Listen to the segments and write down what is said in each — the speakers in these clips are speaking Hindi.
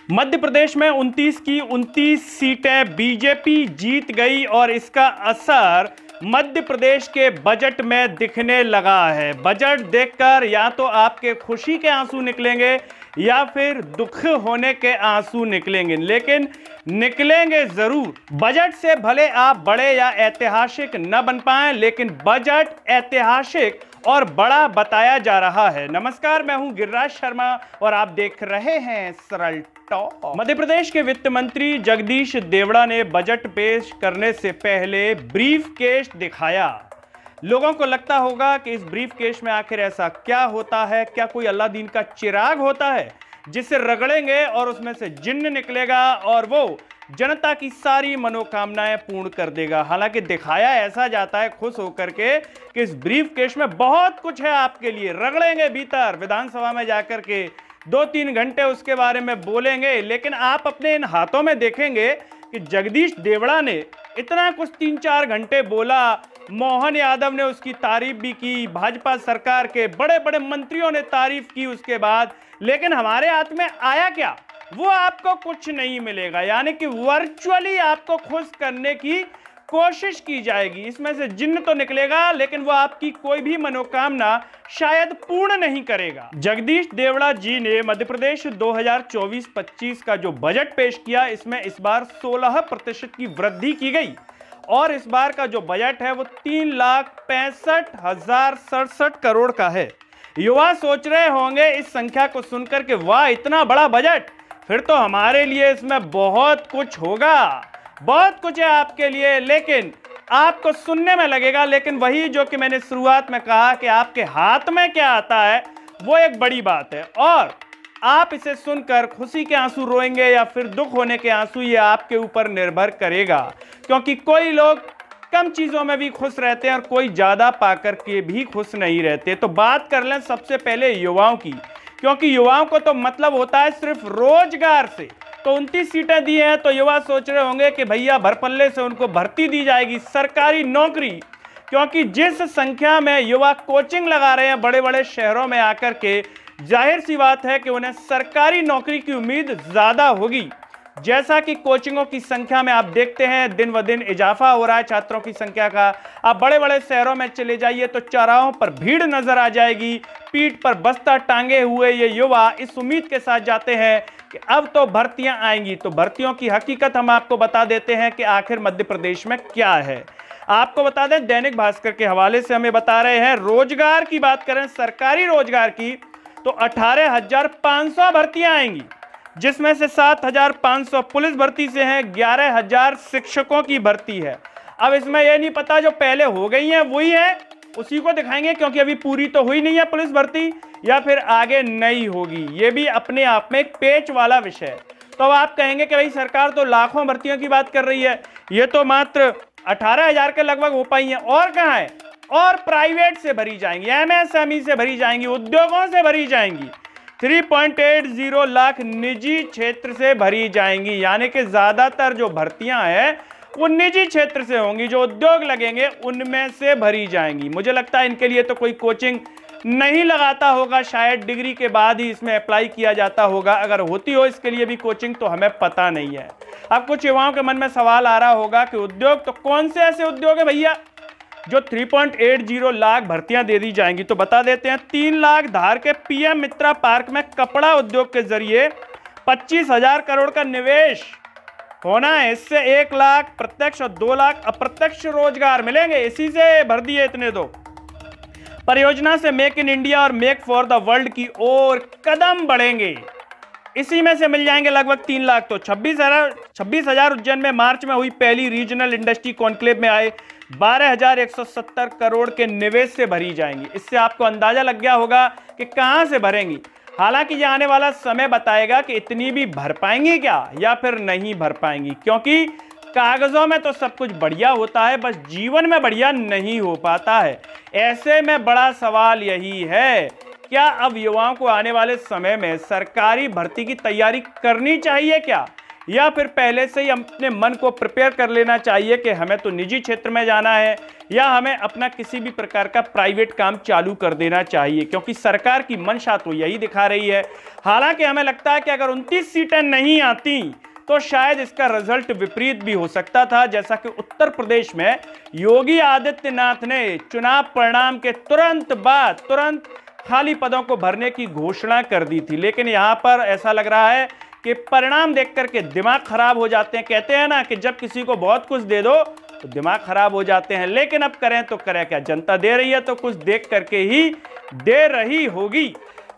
मध्य प्रदेश में 29 की 29 सीटें बीजेपी जीत गई और इसका असर मध्य प्रदेश के बजट में दिखने लगा है। बजट देखकर या तो आपके खुशी के आंसू निकलेंगे या फिर दुख होने के आंसू निकलेंगे, लेकिन निकलेंगे जरूर। बजट से भले आप बड़े या ऐतिहासिक न बन पाएं, लेकिन बजट ऐतिहासिक और बड़ा बताया जा रहा है। नमस्कार, मैं हूं गिरिराज शर्मा और आप देख रहे हैं सरल टॉक। मध्य प्रदेश के वित्त मंत्री जगदीश देवड़ा ने बजट पेश करने से पहले ब्रीफ केस दिखाया। लोगों को लगता होगा कि इस ब्रीफ केस में आखिर ऐसा क्या होता है। क्या कोई अल्लादीन का चिराग होता है जिसे रगड़ेंगे और उसमें से जिन्न निकलेगा और वो जनता की सारी मनोकामनाएं पूर्ण कर देगा। हालांकि दिखाया ऐसा जाता है खुश होकर के कि इस ब्रीफ केस में बहुत कुछ है आपके लिए। रगड़ेंगे भीतर, विधानसभा में जाकर के 2-3 घंटे उसके बारे में बोलेंगे, लेकिन आप अपने इन हाथों में देखेंगे कि जगदीश देवड़ा ने इतना कुछ 3-4 घंटे बोला। मोहन यादव ने उसकी तारीफ भी की, भाजपा सरकार के बड़े बड़े मंत्रियों ने तारीफ की उसके बाद, लेकिन हमारे हाथ में आया क्या? वो आपको कुछ नहीं मिलेगा। यानी कि वर्चुअली आपको खुश करने की कोशिश की जाएगी। इसमें से जिन्न तो निकलेगा, लेकिन वो आपकी कोई भी मनोकामना शायद पूर्ण नहीं करेगा। जगदीश देवड़ा जी ने मध्य प्रदेश 2024-25 का जो बजट पेश किया, इसमें इस बार 16% की वृद्धि की गई और इस बार का जो बजट है वो 3,65,067 करोड़ का है। युवा सोच रहे होंगे इस संख्या को सुनकर के वाह, इतना बड़ा बजट, फिर तो हमारे लिए इसमें बहुत कुछ होगा, बहुत कुछ है आपके लिए। लेकिन आपको सुनने में लगेगा, लेकिन वही जो कि मैंने शुरुआत में कहा कि आपके हाथ में क्या आता है वो एक बड़ी बात है। और आप इसे सुनकर खुशी के आंसू रोएंगे या फिर दुख होने के आंसू, ये आपके ऊपर निर्भर करेगा। क्योंकि कोई लोग कम चीजों में भी खुश रहते हैं और कोई ज्यादा पाकर के भी खुश नहीं रहते। तो बात कर लें सबसे पहले युवाओं की, क्योंकि युवाओं को तो मतलब होता है सिर्फ रोजगार से। तो 29 सीटें दी हैं तो युवा सोच रहे होंगे कि भैया भरपल्ले से उनको भर्ती दी जाएगी, सरकारी नौकरी। क्योंकि जिस संख्या में युवा कोचिंग लगा रहे हैं बड़े बड़े शहरों में आकर के, जाहिर सी बात है कि उन्हें सरकारी नौकरी की उम्मीद ज्यादा होगी। जैसा कि कोचिंगों की संख्या में आप देखते हैं दिन व दिन इजाफा हो रहा है छात्रों की संख्या का। आप बड़े बड़े शहरों में चले जाइए तो चौराहों पर भीड़ नजर आ जाएगी। पीठ पर बस्ता टांगे हुए ये युवा इस उम्मीद के साथ जाते हैं कि अब तो भर्तियां आएंगी। तो भर्तियों की हकीकत हम आपको बता देते हैं कि आखिर मध्य प्रदेश में क्या है। आपको बता दें, दैनिक भास्कर के हवाले से हमें बता रहे हैं, रोजगार की बात करें, सरकारी रोजगार की, तो 18,500 भर्तियां आएंगी, जिसमें से 7,500 पुलिस भर्ती से हैं, 11,000 शिक्षकों की भर्ती है। अब इसमें यह नहीं पता जो पहले हो गई हैं वही है, उसी को दिखाएंगे, क्योंकि अभी पूरी तो हुई नहीं है पुलिस भर्ती, या फिर आगे नहीं होगी। ये भी अपने आप में एक पेच वाला विषय है। तो अब आप कहेंगे कि भाई सरकार तो लाखों भर्तियों की बात कर रही है, ये तो मात्र 18,000 के लगभग हो पाई हैं। और कहाँ है? और प्राइवेट से भरी जाएंगी, एमएसएमई से भरी जाएंगी, उद्योगों से भरी जाएंगी, 3.80 लाख निजी क्षेत्र से भरी जाएंगी। यानी कि ज्यादातर जो भर्तियां हैं वो निजी क्षेत्र से होंगी, जो उद्योग लगेंगे उनमें से भरी जाएंगी। मुझे लगता है इनके लिए तो कोई कोचिंग नहीं लगाता होगा, शायद डिग्री के बाद ही इसमें अप्लाई किया जाता होगा। अगर होती हो इसके लिए भी कोचिंग तो हमें पता नहीं है। अब कुछ युवाओं के मन में सवाल आ रहा होगा कि उद्योग तो कौन से ऐसे उद्योग है भैया जो 3.80 लाख भर्तियां दे दी जाएंगी? तो बता देते हैं, 3 लाख धार के पीएम मित्रा पार्क में कपड़ा उद्योग के जरिए 25,000 करोड़ का निवेश होना है। इससे 1 लाख प्रत्यक्ष और 2 लाख अप्रत्यक्ष रोजगार मिलेंगे। इसी से भर दिए इतने। दो परियोजना से मेक इन इंडिया और मेक फॉर द वर्ल्ड की ओर कदम बढ़ेंगे। इसी में से मिल जाएंगे लगभग 3 लाख। तो 26,000 उज्जैन में मार्च में हुई पहली रीजनल इंडस्ट्री कॉन्क्लेव में आए 12,170 करोड़ के निवेश से भरी जाएंगी। इससे आपको अंदाजा लग गया होगा कि कहां से भरेंगी। हालांकि ये आने वाला समय बताएगा कि इतनी भी भर पाएंगी क्या या फिर नहीं भर पाएंगी, क्योंकि कागजों में तो सब कुछ बढ़िया होता है, बस जीवन में बढ़िया नहीं हो पाता है। ऐसे में बड़ा सवाल यही है, क्या अब युवाओं को आने वाले समय में सरकारी भर्ती की तैयारी करनी चाहिए क्या, या फिर पहले से ही अपने मन को प्रिपेयर कर लेना चाहिए कि हमें तो निजी क्षेत्र में जाना है या हमें अपना किसी भी प्रकार का प्राइवेट काम चालू कर देना चाहिए, क्योंकि सरकार की मंशा तो यही दिखा रही है। हालांकि हमें लगता है कि अगर 29 सीटें नहीं आती तो शायद इसका रिजल्ट विपरीत भी हो सकता था, जैसा कि उत्तर प्रदेश में योगी आदित्यनाथ ने चुनाव परिणाम के तुरंत खाली पदों को भरने की घोषणा कर दी थी। लेकिन यहां पर ऐसा लग रहा है कि परिणाम देख करके दिमाग खराब हो जाते हैं। कहते हैं ना कि जब किसी को बहुत कुछ दे दो तो दिमाग खराब हो जाते हैं। लेकिन अब करें तो करें क्या, जनता दे रही है तो कुछ देख करके ही दे रही होगी।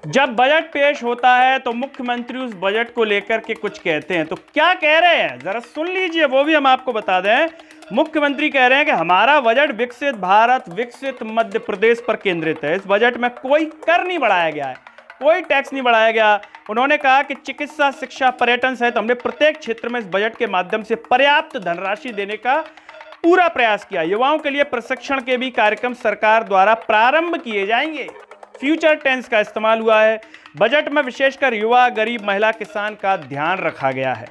जब बजट पेश होता है तो मुख्यमंत्री उस बजट को लेकर के कुछ कहते हैं, तो क्या कह रहे हैं जरा सुन लीजिए, वो भी हम आपको बता दें। मुख्यमंत्री कह रहे हैं कि हमारा बजट विकसित भारत, विकसित मध्य प्रदेश पर केंद्रित है। इस बजट में कोई कर नहीं बढ़ाया गया है, कोई टैक्स नहीं बढ़ाया गया। उन्होंने कहा कि चिकित्सा, शिक्षा, पर्यटन सहित हमने प्रत्येक क्षेत्र में इस बजट के माध्यम से पर्याप्त धनराशि देने का पूरा प्रयास किया। युवाओं के लिए प्रशिक्षण के भी कार्यक्रम सरकार द्वारा प्रारंभ किए जाएंगे। फ्यूचर टेंस का इस्तेमाल हुआ है। बजट में विशेषकर युवा, गरीब, महिला, किसान का ध्यान रखा गया है।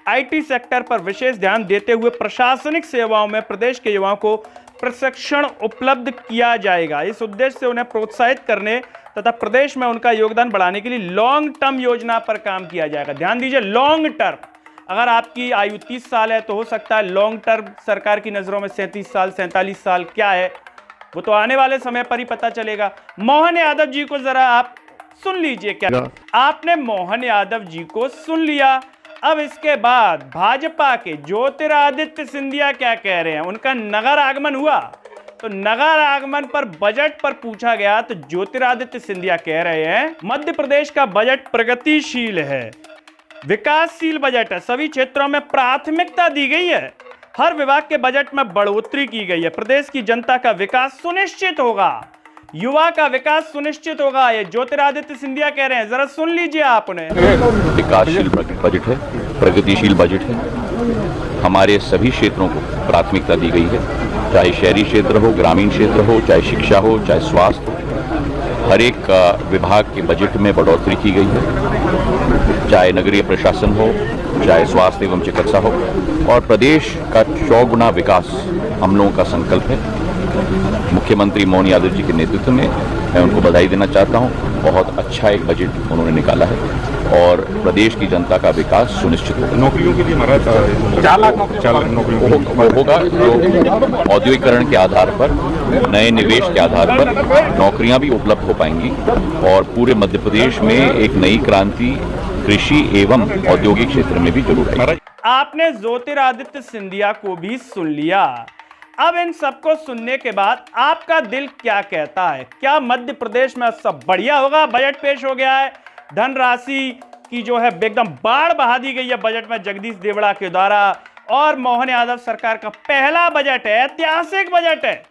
आईटी सेक्टर पर विशेष ध्यान देते हुए प्रशासनिक सेवाओं में प्रदेश के युवाओं को प्रशिक्षण उपलब्ध किया जाएगा। इस उद्देश्य से उन्हें प्रोत्साहित करने तथा प्रदेश में उनका योगदान बढ़ाने के लिए लॉन्ग टर्म योजना पर काम किया जाएगा। ध्यान दीजिए, लॉन्ग टर्म। अगर आपकी आयु 30 साल है तो हो सकता है लॉन्ग टर्म सरकार की नजरों में 37 साल 47 साल क्या है वो तो आने वाले समय पर ही पता चलेगा। मोहन यादव जी को जरा आप सुन लीजिए। क्या आपने मोहन यादव जी को सुन लिया? अब इसके बाद भाजपा के ज्योतिरादित्य सिंधिया क्या कह रहे हैं। उनका नगर आगमन हुआ तो नगर आगमन पर बजट पर पूछा गया तो ज्योतिरादित्य सिंधिया कह रहे हैं मध्य प्रदेश का बजट प्रगतिशील है, विकासशील बजट है, सभी क्षेत्रों में प्राथमिकता दी गई है, हर विभाग के बजट में बढ़ोतरी की गई है, प्रदेश की जनता का विकास सुनिश्चित होगा, युवा का विकास सुनिश्चित होगा। ये ज्योतिरादित्य सिंधिया कह रहे हैं, जरा सुन लीजिए आपने। विकासशील बजट है, प्रगतिशील बजट है, हमारे सभी क्षेत्रों को प्राथमिकता दी गई है, चाहे शहरी क्षेत्र हो, ग्रामीण क्षेत्र हो, चाहे शिक्षा हो, चाहे स्वास्थ्य हो, हर एक विभाग के बजट में बढ़ोतरी की गई है, चाहे नगरीय प्रशासन हो, चाहे स्वास्थ्य एवं चिकित्सा हो, और प्रदेश का 100 गुना विकास हम लोगों का संकल्प है। मुख्यमंत्री मोहन यादव जी के नेतृत्व में मैं उनको बधाई देना चाहता हूं। बहुत अच्छा एक बजट उन्होंने निकाला है और प्रदेश की जनता का विकास सुनिश्चित होगा। नौकरियों के लिए हमारा 4 लाख नौकरियों होगा, जो औद्योगिकरण के आधार पर, नए निवेश के आधार पर नौकरियां भी उपलब्ध हो पाएंगी और पूरे मध्य प्रदेश में एक नई क्रांति कृषि एवं औद्योगिक क्षेत्र में भी जरूर आएगी। आपने ज्योतिरादित्य सिंधिया को भी सुन लिया। अब इन सबको सुनने के बाद आपका दिल क्या कहता है? क्या मध्य प्रदेश में सब बढ़िया होगा? बजट पेश हो गया है, धनराशि की जो है एकदम बाढ़ बहा दी गई है बजट में जगदीश देवड़ा के द्वारा, और मोहन यादव सरकार का पहला बजट है, ऐतिहासिक बजट है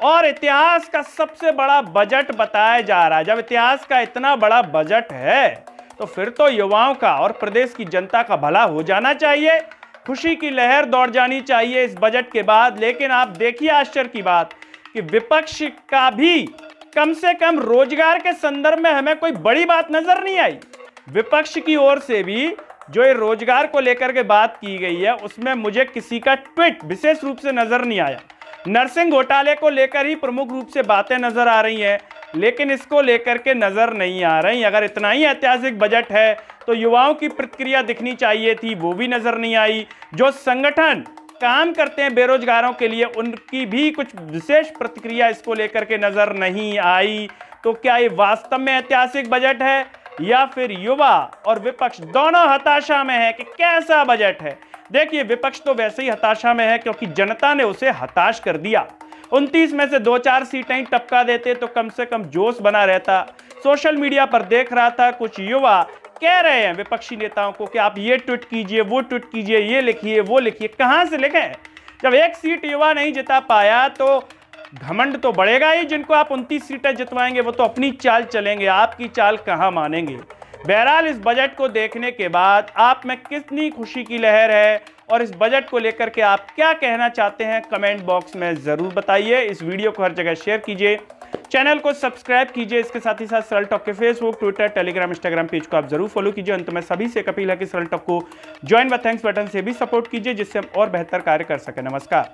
और इतिहास का सबसे बड़ा बजट बताया जा रहा है। जब इतिहास का इतना बड़ा बजट है तो फिर तो युवाओं का और प्रदेश की जनता का भला हो जाना चाहिए, खुशी की लहर दौड़ जानी चाहिए इस बजट के बाद। लेकिन आप देखिए आश्चर्य की बात कि विपक्ष का भी कम से कम रोजगार के संदर्भ में हमें कोई बड़ी बात नजर नहीं आई। विपक्ष की ओर से भी जो ये रोजगार को लेकर के बात की गई है उसमें मुझे किसी का ट्वीट विशेष रूप से नजर नहीं आया। नर्सिंग घोटाले को लेकर ही प्रमुख रूप से बातें नजर आ रही हैं, लेकिन इसको लेकर के नजर नहीं आ रही। अगर इतना ही ऐतिहासिक बजट है तो युवाओं की प्रतिक्रिया दिखनी चाहिए थी, वो भी नजर नहीं आई। जो संगठन काम करते हैं बेरोजगारों के लिए उनकी भी कुछ विशेष प्रतिक्रिया इसको लेकर के नजर नहीं आई। तो क्या ये वास्तव में ऐतिहासिक बजट है या फिर युवा और विपक्ष दोनों हताशा में है कि कैसा बजट है? देखिए, विपक्ष तो वैसे ही हताशा में है क्योंकि जनता ने उसे हताश कर दिया। 29 में से 2-4 सीटें टपका देते तो कम से कम जोश बना रहता। सोशल मीडिया पर देख रहा था कुछ युवा कह रहे हैं विपक्षी नेताओं को कि आप ये ट्वीट कीजिए, वो ट्वीट कीजिए, ये लिखिए, वो लिखिए। कहां से लिखें? जब एक सीट युवा नहीं जिता पाया तो घमंड तो बढ़ेगा ही। जिनको आप 29 सीटें जितवाएंगे वो तो अपनी चाल चलेंगे, आपकी चाल कहां मानेंगे। बहरहाल इस बजट को देखने के बाद आप में कितनी खुशी की लहर है और इस बजट को लेकर के आप क्या कहना चाहते हैं कमेंट बॉक्स में जरूर बताइए। इस वीडियो को हर जगह शेयर कीजिए। चैनल को सब्सक्राइब कीजिए। इसके साथ ही साथ सरल टॉक के Facebook, Twitter, Telegram, Instagram page को आप जरूर फॉलो कीजिए। अंत में सभी से अपील है कि सरल टॉक को ज्वाइन व थैंक्स बटन से भी सपोर्ट कीजिए, जिससे हम और बेहतर कार्य कर सकें। नमस्कार।